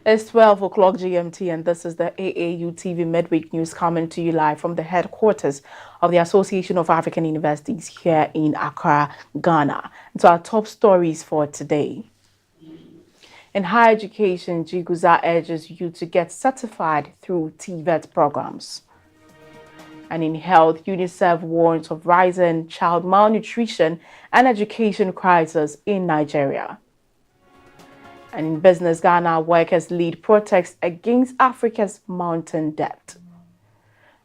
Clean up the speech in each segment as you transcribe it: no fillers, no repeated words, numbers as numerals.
It's 12 o'clock GMT, and this is the AAU TV Mid-Week news coming to you live from the headquarters of the Association of African Universities here in Accra, Ghana. So our top stories for today. In higher education, Chiguza urges you to get certified through TVET programs. And in health, UNICEF warns of rising child malnutrition and education crisis in Nigeria. And in business, Ghana workers lead protests against Africa's mounting debt.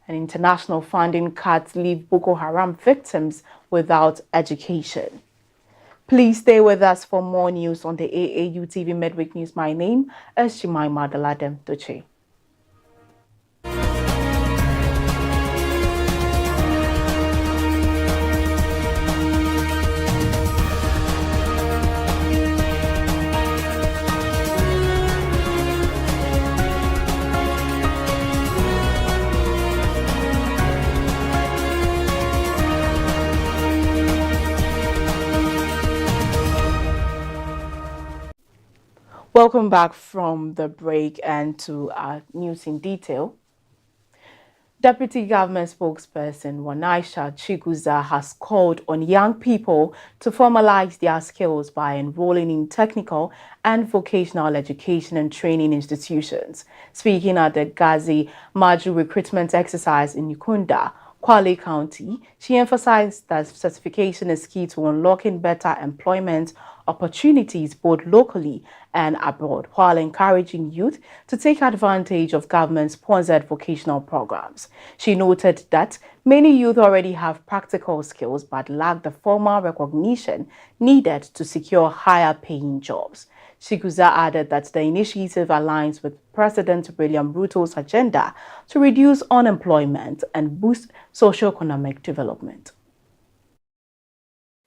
And international funding cuts leave Boko Haram victims without education. Please stay with us for more news on the AAU TV Midweek News. My name is Jemima Deladem Dotsey. Welcome back from the break and to our news in detail. Deputy Government Spokesperson Wanaisha Chiguza has called on young people to formalize their skills by enrolling in technical and vocational education and training institutions. Speaking at the Gazi Maju recruitment exercise in Ukunda, Kwale County, she emphasized that certification is key to unlocking better employment opportunities both locally and abroad, while encouraging youth to take advantage of government-sponsored vocational programs. She noted that many youth already have practical skills but lack the formal recognition needed to secure higher-paying jobs. Chiguza added that the initiative aligns with President William Ruto's agenda to reduce unemployment and boost socio-economic development.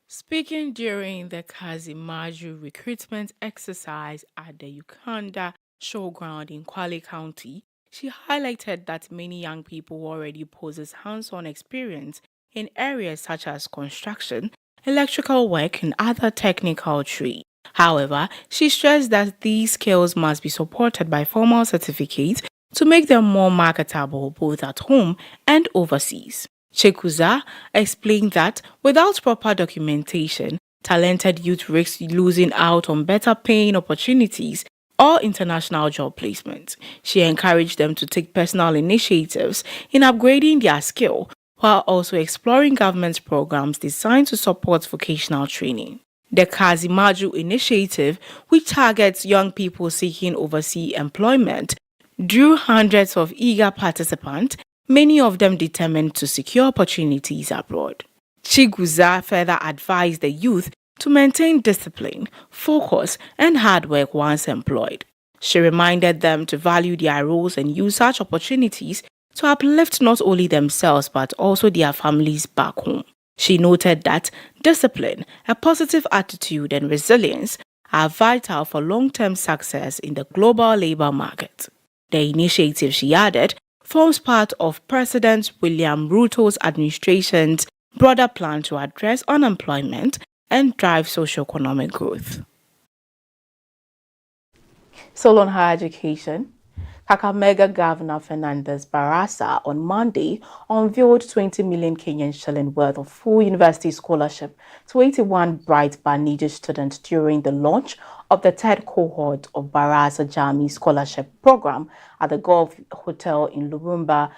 Speaking during the Kazimaju recruitment exercise at the Ukanda showground in Kwale County, she highlighted that many young people already possess hands-on experience in areas such as construction, electrical work, and other technical trades. However, she stressed that these skills must be supported by formal certificates to make them more marketable both at home and overseas. Chiguza explained that without proper documentation, talented youth risk losing out on better paying opportunities or international job placement. She encouraged them to take personal initiatives in upgrading their skill while also exploring government programs designed to support vocational training. The Kazimaju initiative, which targets young people seeking overseas employment, drew hundreds of eager participants, many of them determined to secure opportunities abroad. Chiguza further advised the youth to maintain discipline, focus, and hard work once employed. She reminded them to value their roles and use such opportunities to uplift not only themselves but also their families back home. She noted that discipline, a positive attitude, and resilience are vital for long-term success in the global labor market. The initiative, she added, forms part of President William Ruto's administration's broader plan to address unemployment and drive socio-economic growth. So on higher education, Kakamega Governor Fernandez Barasa on Monday unveiled 20 million Kenyan shilling worth of full university scholarship to 81 bright Banija students during the launch of the third cohort of Barasa Jami Scholarship Program at the Gulf Hotel in Lurumba,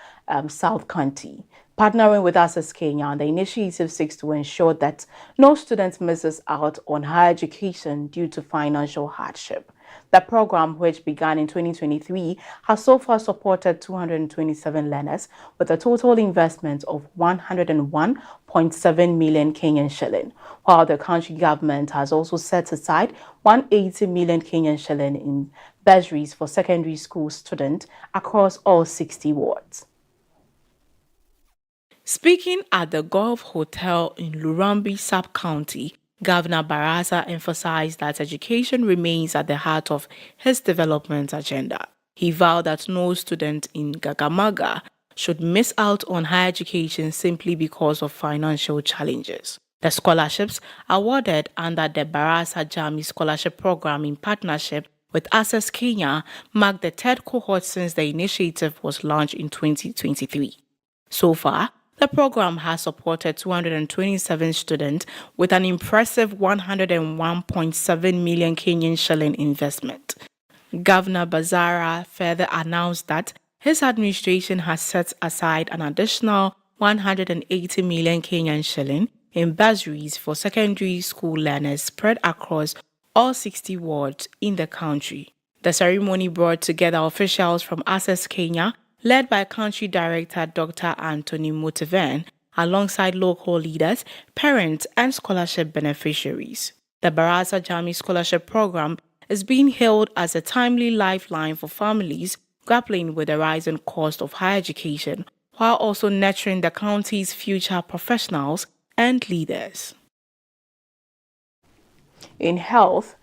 South County. Partnering with Access Kenya, the initiative seeks to ensure that no student misses out on higher education due to financial hardship. The program, which began in 2023, has so far supported 227 learners with a total investment of 101.7 million Kenyan shilling, while the country government has also set aside 180 million Kenyan shilling in bursaries for secondary school students across all 60 wards. Speaking at the Gulf Hotel in Lurambi Sub-County, Governor Barasa emphasized that education remains at the heart of his development agenda. He vowed that no student in Gagamaga should miss out on higher education simply because of financial challenges. The scholarships awarded under the Barasa Jami Scholarship Program in partnership with Access Kenya, marked the third cohort since the initiative was launched in 2023. So far, the program has supported 227 students with an impressive 101.7 million Kenyan shilling investment. Governor Bazara further announced that his administration has set aside an additional 180 million Kenyan shilling in bursaries for secondary school learners spread across all 60 wards in the country. The ceremony brought together officials from Access Kenya, led by Country Director Dr. Anthony Mutavan, alongside local leaders, parents, and scholarship beneficiaries. The Barasa Jami Scholarship Program is being hailed as a timely lifeline for families grappling with the rising cost of higher education, while also nurturing the county's future professionals and leaders. In health,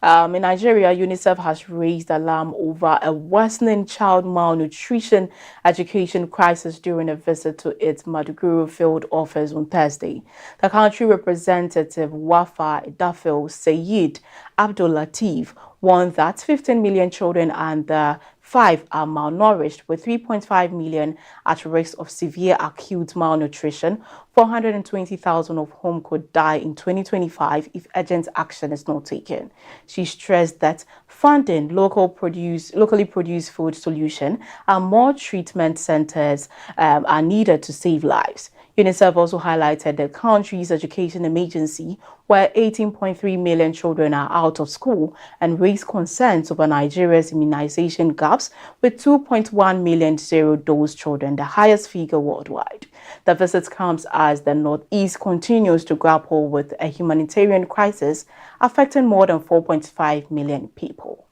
in Nigeria, UNICEF has raised alarm over a worsening child malnutrition education crisis during a visit to its Maduguru field office on Thursday. The country representative Wafa Idafil Sayed Abdul Latif warned that 15 million children and 5 are malnourished, with 3.5 million at risk of severe acute malnutrition. 420,000 of whom could die in 2025 if urgent action is not taken. She stressed that funding locally produced food solution and more treatment centers are needed to save lives. UNICEF also highlighted the country's education emergency, where 18.3 million children are out of school, and raised concerns over Nigeria's immunization gaps, with 2.1 million zero-dose children, the highest figure worldwide. The visit comes as the Northeast continues to grapple with a humanitarian crisis affecting more than 4.5 million people.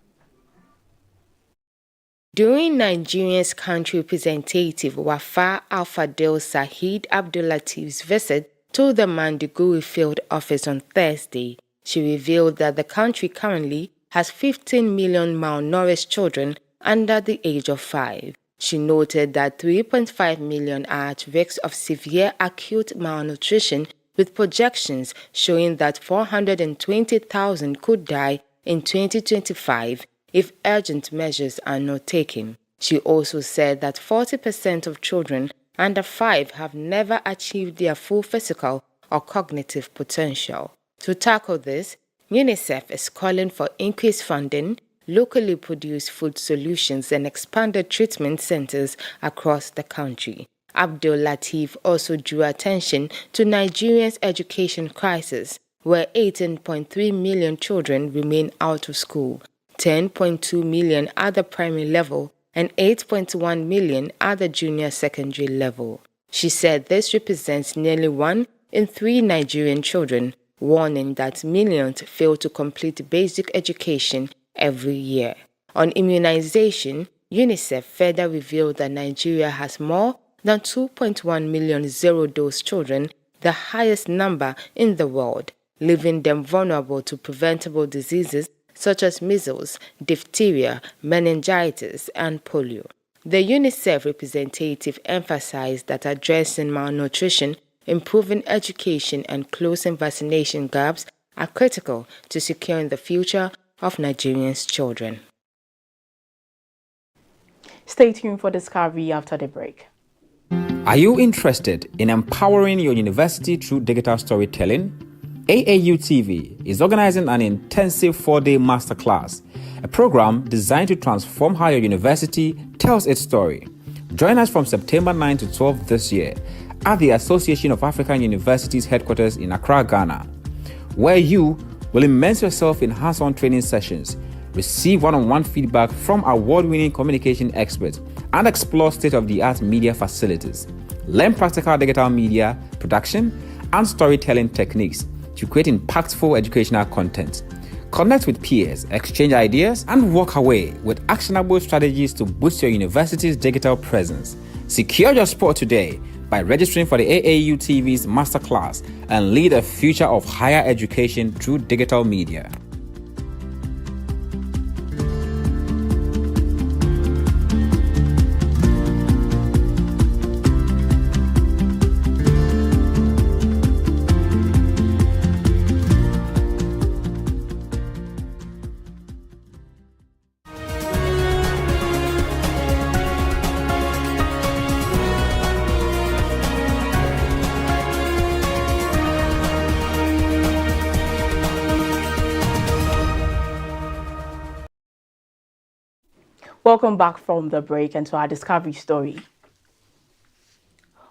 During Nigeria's country representative Wafa Alfadel Saheed Abdullatif's visit to the Manduguri field office on Thursday, she revealed that the country currently has 15 million malnourished children under the age of 5. She noted that 3.5 million are at risk of severe acute malnutrition, with projections showing that 420,000 could die in 2025 if urgent measures are not taken. She also said that 40% of children under 5 have never achieved their full physical or cognitive potential. To tackle this, UNICEF is calling for increased funding, locally produced food solutions, and expanded treatment centers across the country. Abdul Latif also drew attention to Nigeria's education crisis, where 18.3 million children remain out of school, 10.2 million at the primary level, and 8.1 million at the junior secondary level. She said this represents nearly 1 in 3 Nigerian children, warning that millions fail to complete basic education every year. On immunization, UNICEF further revealed that Nigeria has more than 2.1 million zero-dose children, the highest number in the world, leaving them vulnerable to preventable diseases such as measles, diphtheria, meningitis, and polio. The UNICEF representative emphasized that addressing malnutrition, improving education, and closing vaccination gaps are critical to securing the future of Nigerians' children. Stay tuned for Discovery after the break. Are you interested in empowering your university through digital storytelling? AAU TV is organizing an intensive 4-day masterclass, a program designed to transform how your university tells its story. Join us from September 9 to 12 this year at the Association of African Universities headquarters in Accra, Ghana, where you will immerse yourself in hands-on training sessions, receive one-on-one feedback from award-winning communication experts, and explore state-of-the-art media facilities. Learn practical digital media production and storytelling techniques to create impactful educational content. Connect with peers, exchange ideas, and walk away with actionable strategies to boost your university's digital presence. Secure your spot today by registering for the AAU TV's masterclass and lead a future of higher education through digital media. Welcome back from the break and to our discovery story.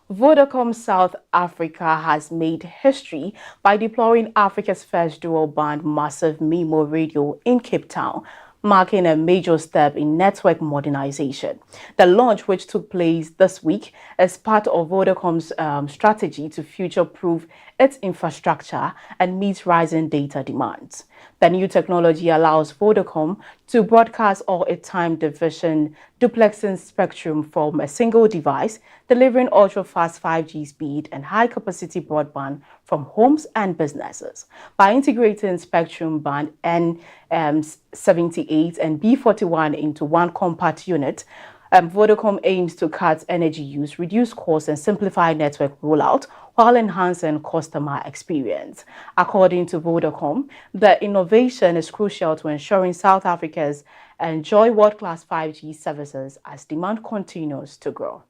Vodacom South Africa has made history by deploying Africa's first dual-band massive MIMO radio in Cape Town, marking a major step in network modernization. The launch, which took place this week, is part of Vodacom's strategy to future-proof its infrastructure and meet rising data demands. The new technology allows Vodacom to broadcast all its time division duplexing spectrum from a single device, delivering ultra-fast 5G speed and high-capacity broadband from homes and businesses. By integrating spectrum band N78 and B41 into one compact unit, Vodacom aims to cut energy use, reduce costs, and simplify network rollout while enhancing customer experience. According to Vodacom, the innovation is crucial to ensuring South Africans enjoy world-class 5G services as demand continues to grow.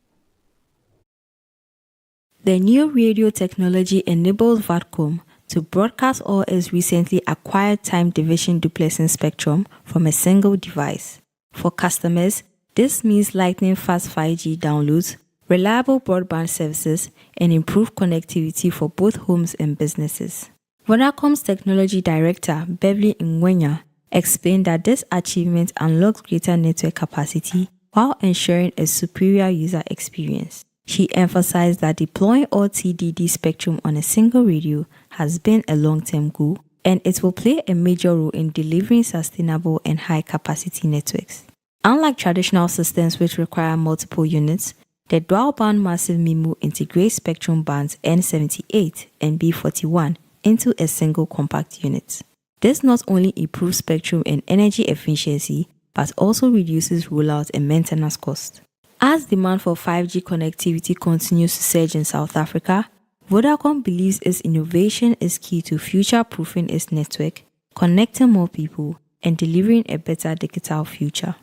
The new radio technology enables Vodacom to broadcast all its recently acquired time division duplexing spectrum from a single device. For customers, this means lightning-fast 5G downloads, reliable broadband services, and improved connectivity for both homes and businesses. Vodacom's technology director, Beverly Ngwenya, explained that this achievement unlocks greater network capacity while ensuring a superior user experience. She emphasized that deploying all TDD spectrum on a single radio has been a long-term goal, and it will play a major role in delivering sustainable and high-capacity networks. Unlike traditional systems which require multiple units, the dual-band massive MIMO integrates spectrum bands N78 and B41 into a single compact unit. This not only improves spectrum and energy efficiency, but also reduces rollout and maintenance costs. As demand for 5G connectivity continues to surge in South Africa, Vodacom believes its innovation is key to future-proofing its network, connecting more people, and delivering a better digital future.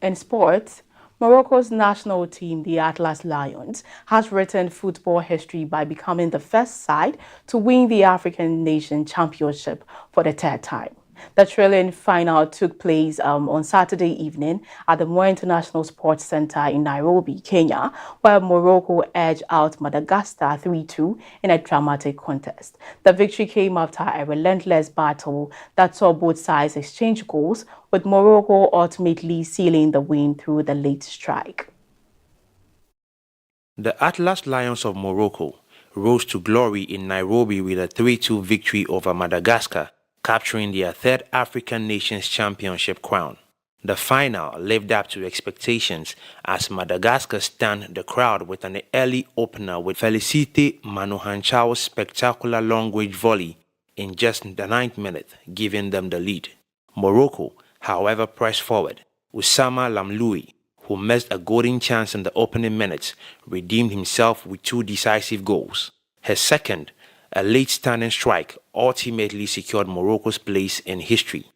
In sports, Morocco's national team, the Atlas Lions, has written football history by becoming the first side to win the African Nation Championship for the third time. The thrilling final took place on Saturday evening at the Moi International Sports Center in Nairobi, Kenya, where Morocco edged out Madagascar 3-2 in a dramatic contest. The victory came after a relentless battle that saw both sides exchange goals, with Morocco ultimately sealing the win through the late strike. The Atlas Lions of Morocco rose to glory in Nairobi with a 3-2 victory over Madagascar, capturing their third African Nations Championship crown. The final lived up to expectations as Madagascar stunned the crowd with an early opener with Felicite Manohanchao's spectacular long-range volley in just the 9th minute, giving them the lead. Morocco, however, pressed forward. Oussama Lamloui, who missed a golden chance in the opening minutes, redeemed himself with 2 decisive goals. His second, a late stunning strike, ultimately secured Morocco's place in history.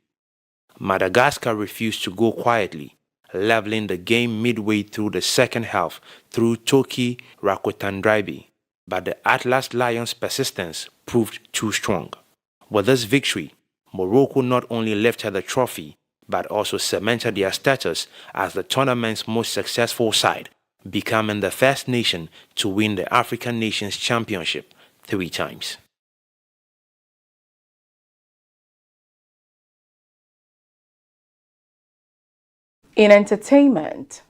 Madagascar refused to go quietly, leveling the game midway through the second half through Toki Rakotandraibi, but the Atlas Lions' persistence proved too strong. With this victory, Morocco not only lifted the trophy, but also cemented their status as the tournament's most successful side, becoming the first nation to win the African Nations Championship 3 times. In entertainment,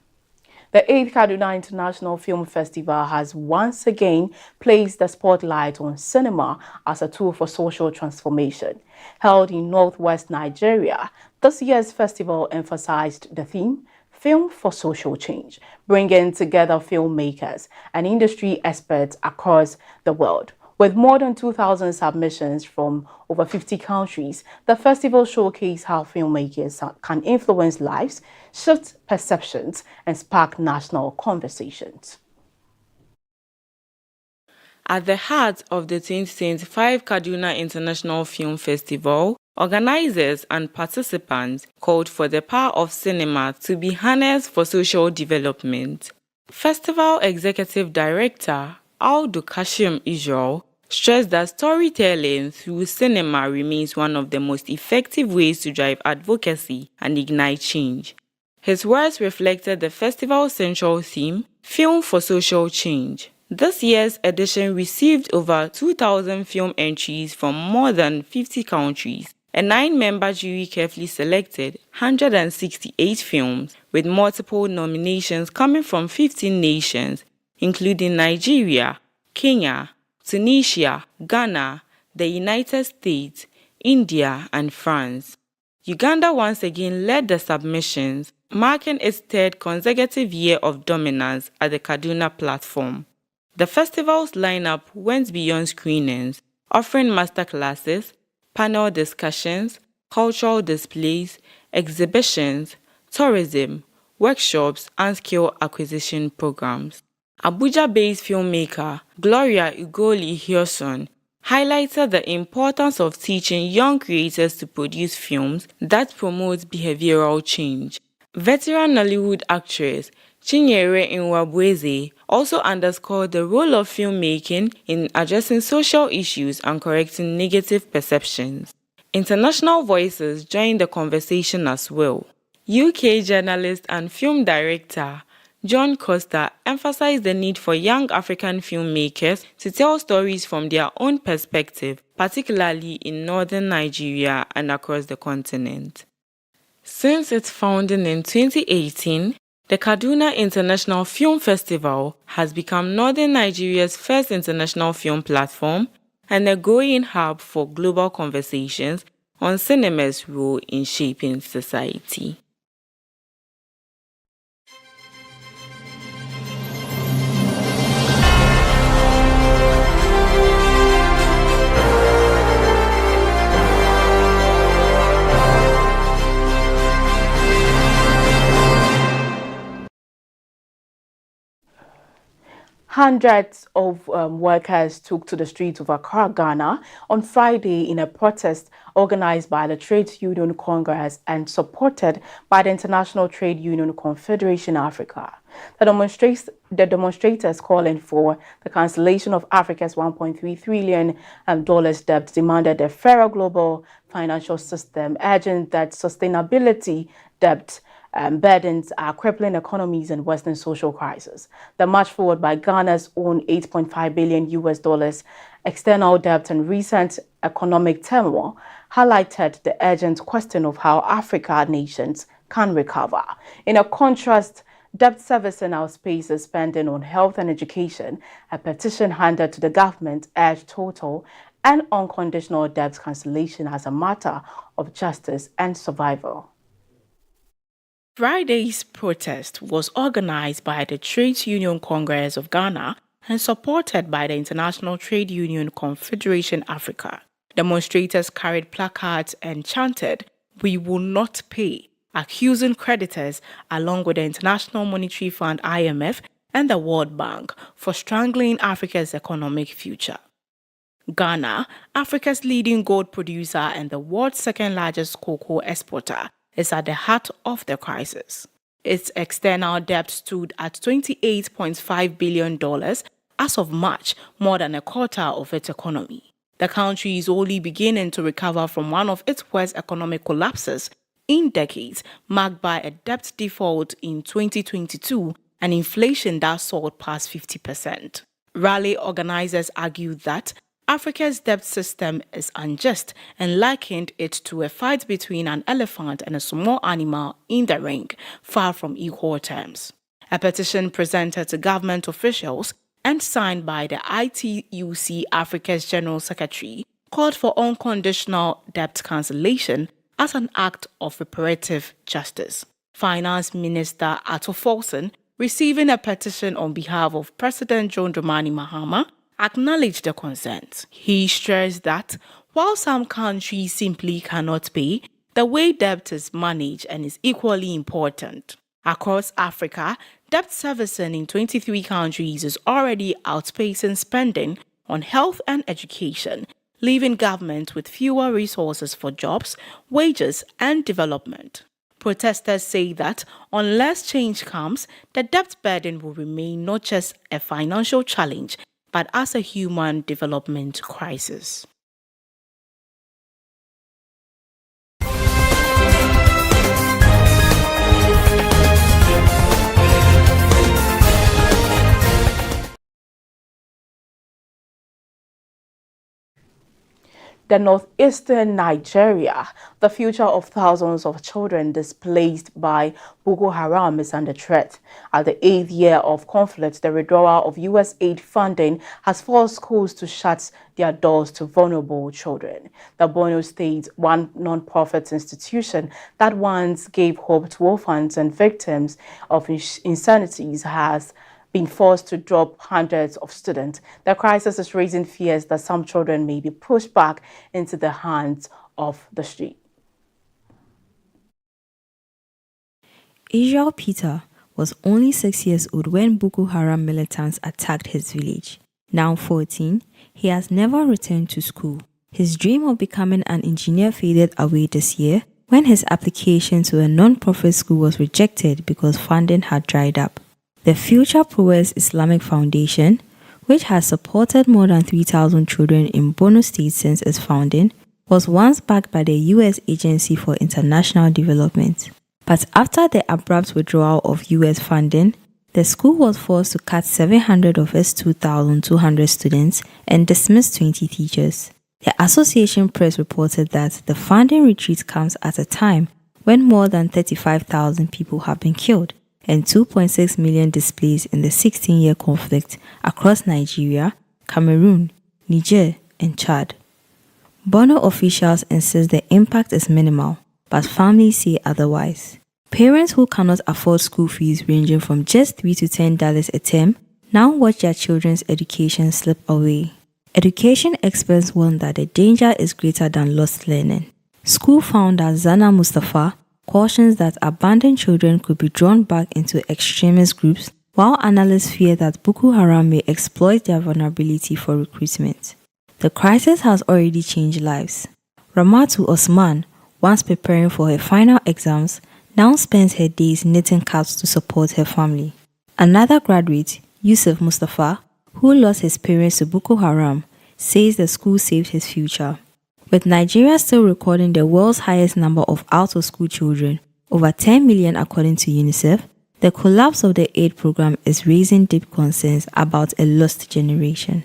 the 8th Kaduna International Film Festival has once again placed the spotlight on cinema as a tool for social transformation. Held in northwest Nigeria, this year's festival emphasized the theme, Film for Social Change, bringing together filmmakers and industry experts across the world. With more than 2,000 submissions from over 50 countries, the festival showcased how filmmakers can influence lives, shift perceptions, and spark national conversations. At the heart of the 2025 Kaduna International Film Festival, organizers and participants called for the power of cinema to be harnessed for social development. Festival Executive Director Aldo Kashim Israel stressed that storytelling through cinema remains one of the most effective ways to drive advocacy and ignite change. His words reflected the festival's central theme, Film for Social Change. This year's edition received over 2,000 film entries from more than 50 countries. A 9-member jury carefully selected 168 films, with multiple nominations coming from 15 nations, including Nigeria, Kenya, Tunisia, Ghana, the United States, India, and France. Uganda once again led the submissions, marking its third consecutive year of dominance at the Kaduna platform. The festival's lineup went beyond screenings, offering masterclasses, panel discussions, cultural displays, exhibitions, tourism, workshops, and skill acquisition programs. Abuja-based filmmaker Gloria Ugoli Hioson highlighted the importance of teaching young creators to produce films that promote behavioral change. Veteran Nollywood actress Chinyere Nwabueze also underscored the role of filmmaking in addressing social issues and correcting negative perceptions. International voices joined the conversation as well. UK journalist and film director John Costa emphasized the need for young African filmmakers to tell stories from their own perspective, particularly in northern Nigeria and across the continent. Since its founding in 2018, the Kaduna International Film Festival has become northern Nigeria's first international film platform and a growing hub for global conversations on cinema's role in shaping society. Hundreds of workers took to the streets of Accra, Ghana on Friday in a protest organized by the Trade Union Congress and supported by the International Trade Union Confederation Africa. The demonstrators calling for the cancellation of Africa's $1.3 trillion debt demanded a fairer global financial system, urging that sustainability debt burdens are crippling economies and worsening social crisis. The march forward by Ghana's own $8.5 billion external debt and recent economic turmoil highlighted the urgent question of how African nations can recover. In a contrast, debt servicing outpaces spending on health and education. A petition handed to the government urged total and unconditional debt cancellation as a matter of justice and survival. Friday's protest was organized by the Trade Union Congress of Ghana and supported by the International Trade Union Confederation Africa. Demonstrators carried placards and chanted, "We will not pay," accusing creditors along with the International Monetary Fund (IMF) and the World Bank for strangling Africa's economic future. Ghana, Africa's leading gold producer and the world's second largest cocoa exporter, is at the heart of the crisis. Its external debt stood at $28.5 billion as of March, more than a quarter of its economy. The country is only beginning to recover from one of its worst economic collapses in decades, marked by a debt default in 2022 and inflation that soared past 50%. Rally organizers argued that Africa's debt system is unjust and likened it to a fight between an elephant and a small animal in the ring, far from equal terms. A petition presented to government officials and signed by the ITUC Africa's General Secretary called for unconditional debt cancellation as an act of reparative justice. Finance Minister Ato Folson, receiving a petition on behalf of President John Dramani Mahama acknowledged the concerns. He stressed that while some countries simply cannot pay, the way debt is managed and is equally important. Across Africa, debt servicing in 23 countries is already outpacing spending on health and education, leaving governments with fewer resources for jobs, wages, and development. Protesters say that unless change comes, the debt burden will remain not just a financial challenge, but as a human development crisis. The northeastern Nigeria, the future of thousands of children displaced by Boko Haram is under threat. At the 8th year of conflict, the withdrawal of U.S. aid funding has forced schools to shut their doors to vulnerable children. The Borno State, one non-profit institution that once gave hope to orphans and victims of insanities, has been forced to drop hundreds of students. The crisis is raising fears that some children may be pushed back into the hands of the street. Israel Peter was only 6 years old when Boko Haram militants attacked his village. Now 14, he has never returned to school. His dream of becoming an engineer faded away this year when his application to a non-profit school was rejected because funding had dried up. The Future Prowess Islamic Foundation, which has supported more than 3,000 children in Borno State since its founding, was once backed by the U.S. Agency for International Development. But after the abrupt withdrawal of U.S. funding, the school was forced to cut 700 of its 2,200 students and dismiss 20 teachers. The Association Press reported that the funding retreat comes at a time when more than 35,000 people have been killed and 2.6 million displaced in the 16-year conflict across Nigeria, Cameroon, Niger, and Chad. Borno officials insist the impact is minimal, but families say otherwise. Parents who cannot afford school fees ranging from just $3 to $10 a term now watch their children's education slip away. Education experts warn that the danger is greater than lost learning. School founder Zana Mustafa cautions that abandoned children could be drawn back into extremist groups, while analysts fear that Boko Haram may exploit their vulnerability for recruitment. The crisis has already changed lives. Ramatu Osman, once preparing for her final exams, now spends her days knitting caps to support her family. Another graduate, Yusuf Mustafa, who lost his parents to Boko Haram, says the school saved his future. With Nigeria still recording the world's highest number of out-of-school children, over 10 million according to UNICEF, the collapse of the aid program is raising deep concerns about a lost generation.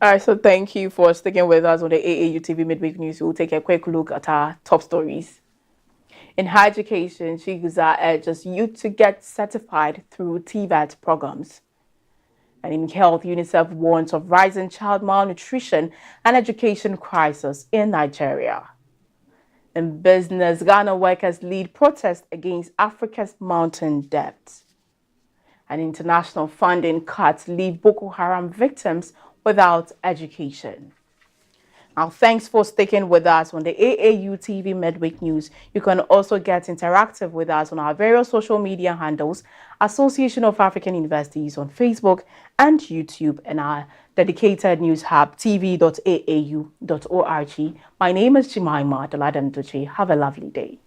All right, so thank you for sticking with us on the AAU TV Mid-Week News. We'll take a quick look at our top stories. In higher education, Chiguza urges youth to get certified through TVET programs. And in health, UNICEF warns of rising child malnutrition and education crisis in Nigeria. In business, Ghana workers lead protest against Africa's mounting debt. And international funding cuts leave Boko Haram victims without education. Now, thanks for sticking with us on the AAU TV Mid-Week News. You can also get interactive with us on our various social media handles, Association of African Universities on Facebook and YouTube, and our dedicated news hub, tv.aau.org. My name is Jemima, Deladem. Have a lovely day.